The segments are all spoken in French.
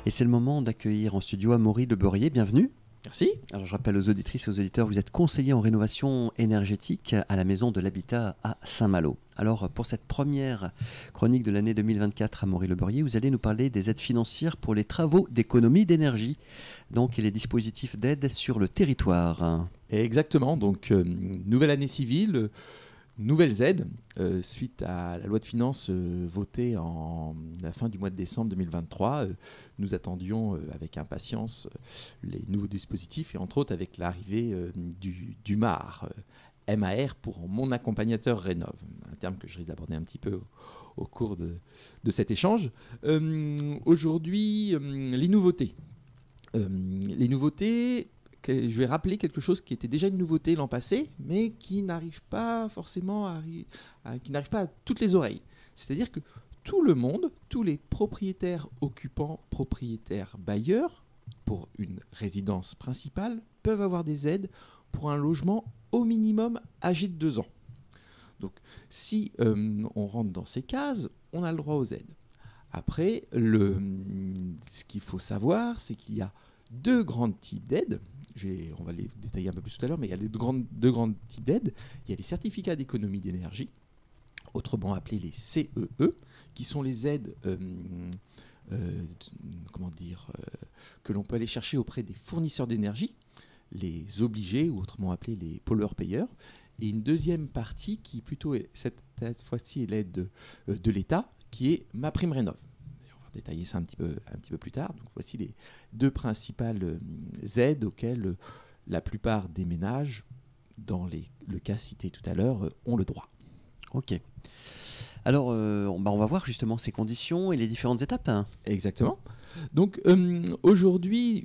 Et c'est le moment d'accueillir en studio Amaury Le Beurrier. Bienvenue. Merci. Alors, je rappelle aux auditrices et aux auditeurs, vous êtes conseiller en rénovation énergétique à la Maison de l'Habitat à Saint-Malo. Alors, pour cette première chronique de l'année 2024, Amaury Le Beurrier, vous allez nous parler des aides financières pour les travaux d'économie d'énergie, donc et les dispositifs d'aide sur le territoire. Exactement. Donc, nouvelle année civile, nouvelles aides suite à la loi de finances votée à la fin du mois de décembre 2023. Nous attendions avec impatience les nouveaux dispositifs et entre autres avec l'arrivée du MAR. MAR pour mon accompagnateur rénove, un terme que je risque d'aborder un petit peu au cours de cet échange. Aujourd'hui, les nouveautés. Je vais rappeler quelque chose qui était déjà une nouveauté l'an passé, mais qui n'arrive pas forcément qui n'arrive pas à toutes les oreilles. C'est-à-dire que tout le monde, tous les propriétaires occupants, propriétaires bailleurs, pour une résidence principale, peuvent avoir des aides pour un logement au minimum âgé de 2 ans. Donc, si on rentre dans ces cases, on a le droit aux aides. Après, ce qu'il faut savoir, c'est qu'il y a deux grands types d'aides. On va les détailler un peu plus tout à l'heure, mais il y a deux grands types d'aides. Il y a les certificats d'économie d'énergie, autrement appelés les CEE, qui sont les aides que l'on peut aller chercher auprès des fournisseurs d'énergie, les obligés, ou autrement appelés les pollueurs-payeurs. Et une deuxième partie qui plutôt cette fois-ci est l'aide de l'État, qui est MaPrimeRénov'. On va détailler ça un petit peu plus tard. Donc voici les deux principales aides auxquelles la plupart des ménages, dans le cas cité tout à l'heure, ont le droit. Ok. Alors, on va voir justement ces conditions et les différentes étapes. Exactement. Donc aujourd'hui,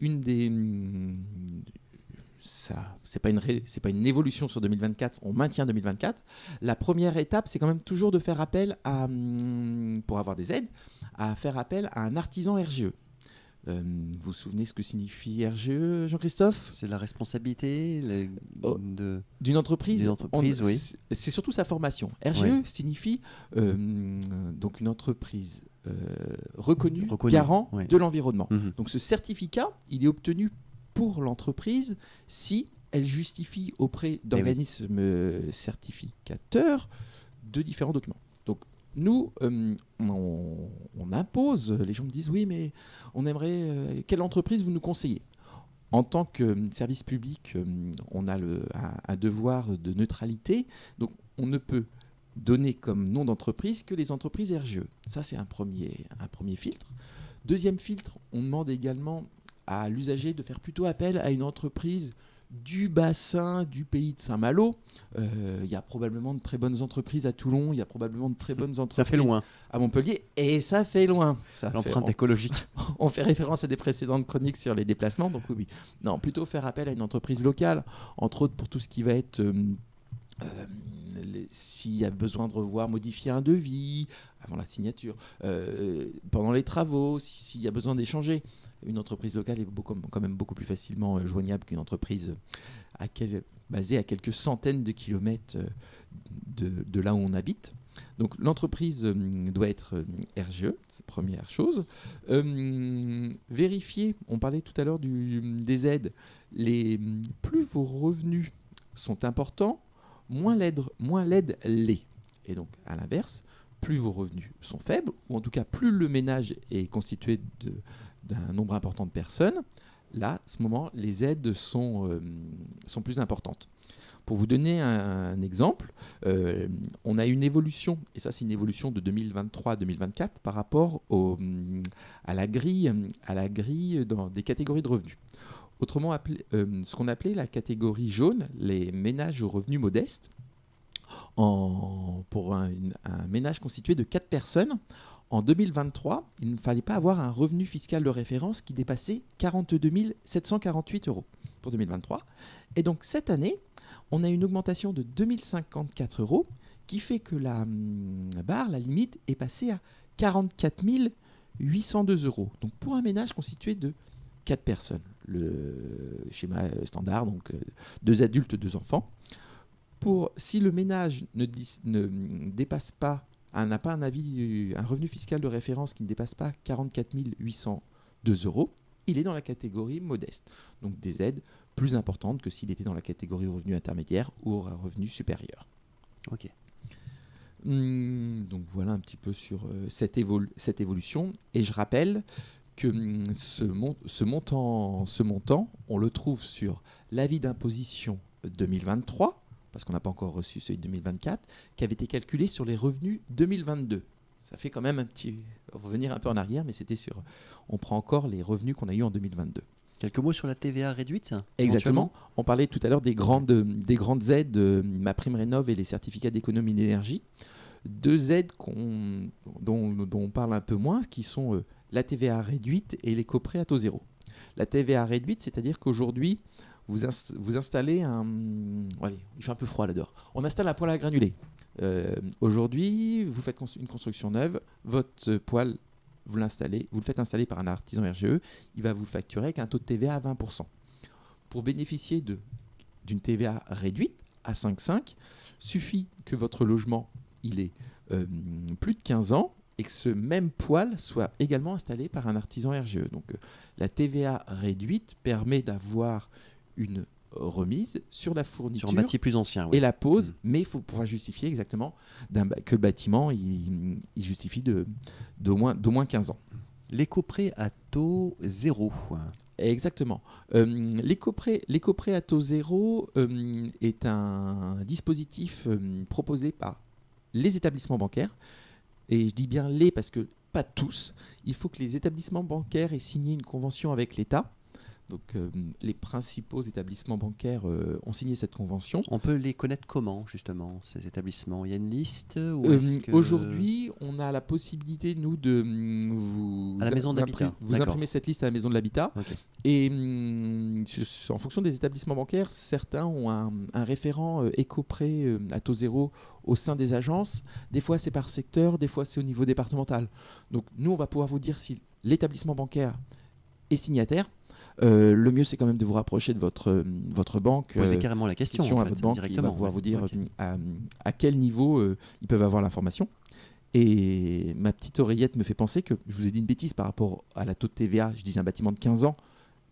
c'est pas une évolution sur 2024, on maintient 2024. La première étape, c'est quand même toujours de faire appel pour avoir des aides, à faire appel à un artisan RGE. Vous vous souvenez ce que signifie RGE, Jean-Christophe ? C'est la responsabilité d'une entreprise. Oui. C'est surtout sa formation. RGE signifie donc une entreprise reconnue, garant de l'environnement. Mm-hmm. Donc ce certificat, il est obtenu pour l'entreprise si elle justifie auprès d'organismes certificateurs de différents documents. Donc nous, on impose, les gens me disent oui mais on aimerait, quelle entreprise vous nous conseillez ? En tant que service public, on a un devoir de neutralité, donc on ne peut donner comme nom d'entreprise que les entreprises RGE. Ça c'est un premier filtre. Deuxième filtre, on demande également à l'usager de faire plutôt appel à une entreprise du bassin du pays de Saint-Malo. Il y a probablement de très bonnes entreprises à Toulon, il y a probablement de très bonnes entreprises ça fait loin. À Montpellier, et ça fait loin. L'empreinte écologique. On fait référence à des précédentes chroniques sur les déplacements, donc oui. Non, plutôt faire appel à une entreprise locale, entre autres pour tout ce qui va être... s'il y a besoin de modifier un devis avant la signature, pendant les travaux, s'il y a besoin d'échanger. Une entreprise locale est quand même beaucoup plus facilement joignable qu'une entreprise basée à quelques centaines de kilomètres de là où on habite. Donc l'entreprise doit être RGE, c'est la première chose. Vérifier, on parlait tout à l'heure des aides, plus vos revenus sont importants, moins l'aide l'est. Et donc à l'inverse, plus vos revenus sont faibles, ou en tout cas plus le ménage est constitué d'un nombre important de personnes, là, à ce moment, les aides sont plus importantes. Pour vous donner un exemple, on a une évolution, et ça c'est une évolution de 2023 à 2024 par rapport à la grille des catégories de revenus. Autrement appelé, ce qu'on appelait la catégorie jaune, les ménages aux revenus modestes, pour un ménage constitué de 4 personnes, en 2023, il ne fallait pas avoir un revenu fiscal de référence qui dépassait 42 748 € pour 2023. Et donc cette année, on a une augmentation de 2054 € qui fait que la limite est passée à 44 802 €. Donc pour un ménage constitué de 4 personnes, le schéma standard, donc 2 adultes, 2 enfants. Si le ménage ne dépasse pas, n'a pas un revenu fiscal de référence qui ne dépasse pas 44 802 2 €, il est dans la catégorie modeste. Donc des aides plus importantes que s'il était dans la catégorie revenu intermédiaire ou revenu supérieur. Ok. Donc voilà un petit peu sur cette évolution. Et je rappelle que ce montant, on le trouve sur l'avis d'imposition 2023, parce qu'on n'a pas encore reçu celui de 2024, qui avait été calculé sur les revenus 2022. Ça fait quand même revenir un peu en arrière, mais on prend encore les revenus qu'on a eu en 2022. Quelques mots sur la TVA réduite. Exactement. On parlait tout à l'heure des grandes aides, MaPrimeRénov' et les certificats d'économie d'énergie. 2 aides dont on parle un peu moins, qui sont la TVA réduite et l'éco-prêt à taux zéro. La TVA réduite, c'est-à-dire qu'aujourd'hui, vous installez allez, il fait un peu froid là dehors. On installe un poêle à granulés. Aujourd'hui, vous faites une construction neuve, votre poêle, vous le faites installer par un artisan RGE, il va vous le facturer avec un taux de TVA à 20%. Pour bénéficier d'une TVA réduite à 5,5, suffit que votre logement il ait plus de 15 ans et que ce même poêle soit également installé par un artisan RGE. Donc la TVA réduite permet d'avoir une remise sur la fourniture sur un bâti plus ancien, oui. Et la pose, mais il faut pouvoir justifier exactement que le bâtiment il justifie d'au moins 15 ans. L'éco-prêt à taux zéro. Exactement. L'éco-prêt à taux zéro est un dispositif proposé par les établissements bancaires. Et je dis bien les parce que pas tous. Il faut que les établissements bancaires aient signé une convention avec l'État. Donc les principaux établissements bancaires ont signé cette convention. On peut les connaître comment, justement, ces établissements? Il y a une liste Aujourd'hui, on a la possibilité, nous, de vous imprimer cette liste à la maison de l'habitat. Okay. Et en fonction des établissements bancaires, certains ont un référent éco-prêt à taux zéro au sein des agences. Des fois, c'est par secteur, des fois, c'est au niveau départemental. Donc nous, on va pouvoir vous dire si l'établissement bancaire est signataire. Le mieux, c'est quand même de vous rapprocher de votre banque. Posez carrément la question à votre banque, directement. Il va pouvoir vous dire à quel niveau ils peuvent avoir l'information. Et ma petite oreillette me fait penser que je vous ai dit une bêtise par rapport à la taux de TVA. Je disais un bâtiment de 15 ans.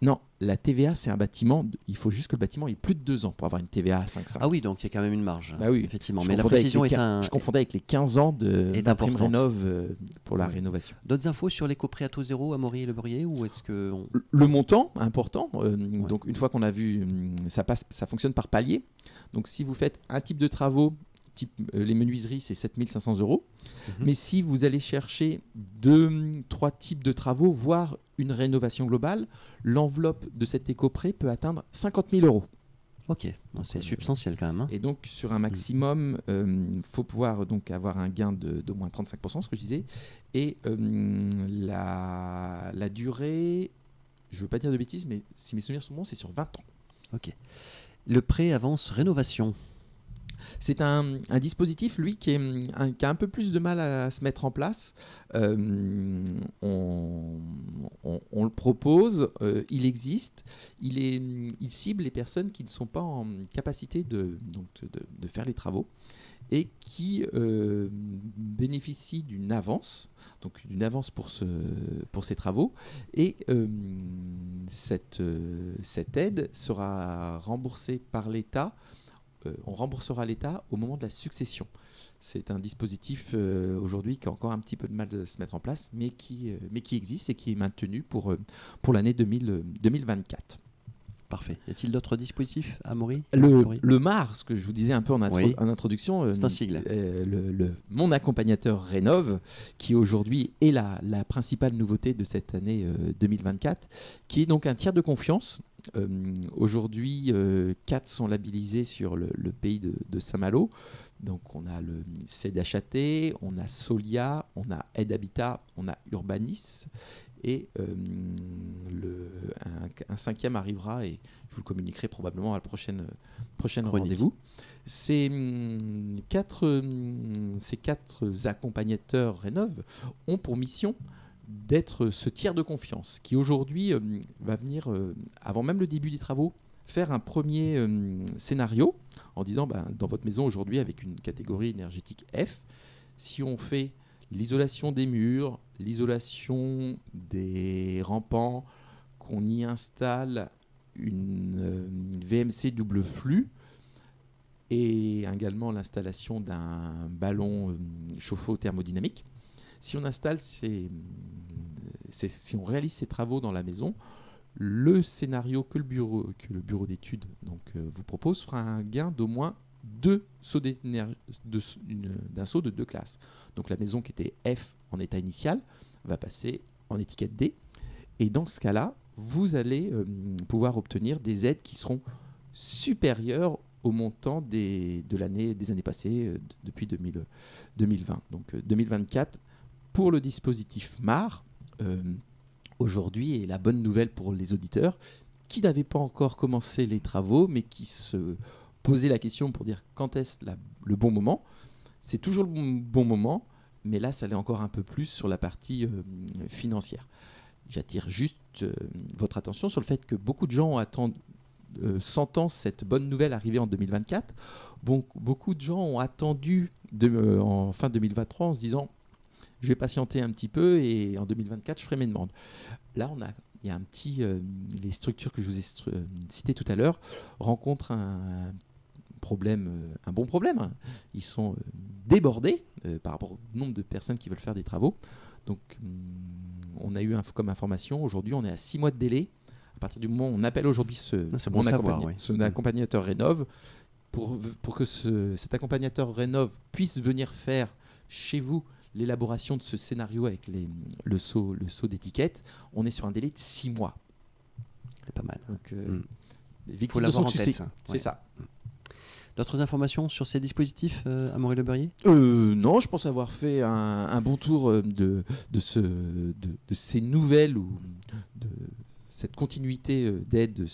Non, la TVA, c'est un bâtiment. Il faut juste que le bâtiment ait plus de 2 ans pour avoir une TVA à 5,5. Ah oui, donc il y a quand même une marge. Bah oui, effectivement. Mais la précision Je confondais avec les 15 ans de MaPrimeRénov' pour la rénovation. D'autres infos sur l'éco-prêt à taux zéro, Amaury Le Bruyé, ou est-ce que le montant important. Donc une fois qu'on a vu, ça fonctionne par palier. Donc si vous faites un type de travaux, type les menuiseries, c'est 7 500 €. Mais si vous allez chercher 2-3 types de travaux, voire une rénovation globale, l'enveloppe de cet éco-prêt peut atteindre 50 000 €. Ok, c'est substantiel quand même. Et donc sur un maximum, faut pouvoir donc avoir un gain d'au moins 35%, ce que je disais. Et la durée, je ne veux pas dire de bêtises, mais si mes souvenirs sont bons, c'est sur 20 ans. Ok. Le prêt avance rénovation. C'est un dispositif, lui, qui a un peu plus de mal à se mettre en place. On le propose, il existe, il cible les personnes qui ne sont pas en capacité de faire les travaux et qui bénéficient d'une avance, donc d'une avance pour ces travaux. Et cette aide sera remboursée par l'État. On remboursera l'État au moment de la succession. C'est un dispositif aujourd'hui qui a encore un petit peu de mal de se mettre en place, mais qui existe et qui est maintenu pour l'année 2024. Parfait. Y a-t-il d'autres dispositifs, Amaury? Le MAR, ce que je vous disais un peu en introduction, c'est un sigle. Mon accompagnateur Rénov', qui aujourd'hui est la principale nouveauté de cette année 2024, qui est donc un tiers de confiance. Aujourd'hui, 4 sont labellisés sur le pays de Saint-Malo. Donc on a le CDHAT, on a Solia, on a Aide Habitat, on a Urbanis. Et un 5e arrivera et je vous le communiquerai probablement à la prochaine rendez-vous. Ces 4 accompagnateurs Rénov' ont pour mission d'être ce tiers de confiance qui aujourd'hui va venir, avant même le début des travaux, faire un premier scénario en disant dans votre maison aujourd'hui avec une catégorie énergétique F, si on fait l'isolation des murs, l'isolation des rampants, qu'on y installe une VMC double flux et également l'installation d'un ballon chauffe-eau thermodynamique. Si on réalise ces travaux dans la maison, le scénario que le bureau d'études vous propose fera un gain d'au moins 2 sauts d'énergie, d'un saut de 2 classes. Donc la maison qui était F en état initial va passer en étiquette D. Et dans ce cas-là, vous allez pouvoir obtenir des aides qui seront supérieures au montant des années passées depuis 2020. Donc 2024, pour le dispositif MAR, aujourd'hui est la bonne nouvelle pour les auditeurs qui n'avaient pas encore commencé les travaux, mais qui se posaient la question pour dire quand est-ce le bon moment. C'est toujours le bon moment, mais là, ça l'est encore un peu plus sur la partie financière. J'attire juste votre attention sur le fait que beaucoup de gens sentant cette bonne nouvelle arriver en 2024, beaucoup de gens ont attendu en fin 2023 en se disant je vais patienter un petit peu et en 2024 je ferai mes demandes. Là, il y a les structures que je vous ai citées tout à l'heure rencontrent un bon problème. Ils sont débordés par rapport au nombre de personnes qui veulent faire des travaux. Donc, on a eu comme information, aujourd'hui, on est à 6 mois de délai. À partir du moment où on appelle aujourd'hui son accompagnateur Rénov', pour que cet accompagnateur Rénov' puisse venir faire chez vous l'élaboration de ce scénario avec le saut d'étiquette, on est sur un délai de 6 mois. C'est pas mal. Donc, il faut l'avoir en tête. C'est ça. D'autres informations sur ces dispositifs, Amaury Le Beurrier ? Non, je pense avoir fait un bon tour de ces nouvelles ou de cette continuité d'aide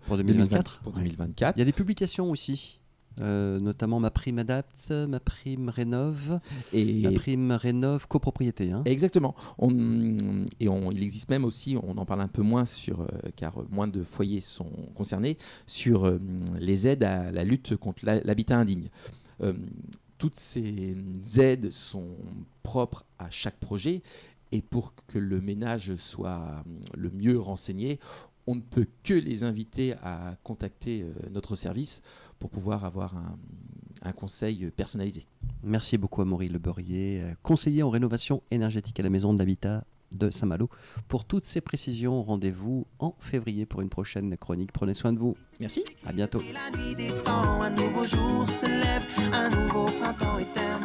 pour 2024. Pour 2024. Il y a des publications aussi, notamment Ma Prime Adapt, Ma Prime Rénov' et Ma Prime Rénov' copropriété. Exactement. Il existe même aussi, on en parle un peu moins car moins de foyers sont concernés, sur les aides à la lutte contre l'habitat indigne. Toutes ces aides sont propres à chaque projet et pour que le ménage soit le mieux renseigné, on ne peut que les inviter à contacter notre service pour pouvoir avoir un conseil personnalisé. Merci beaucoup Amaury Le Beurrier, conseiller en rénovation énergétique à la maison de l'habitat de Saint-Malo. Pour toutes ces précisions, rendez-vous en février pour une prochaine chronique. Prenez soin de vous. Merci. À bientôt. Et la nuit des temps, un nouveau jour se lève, un nouveau printemps éternel.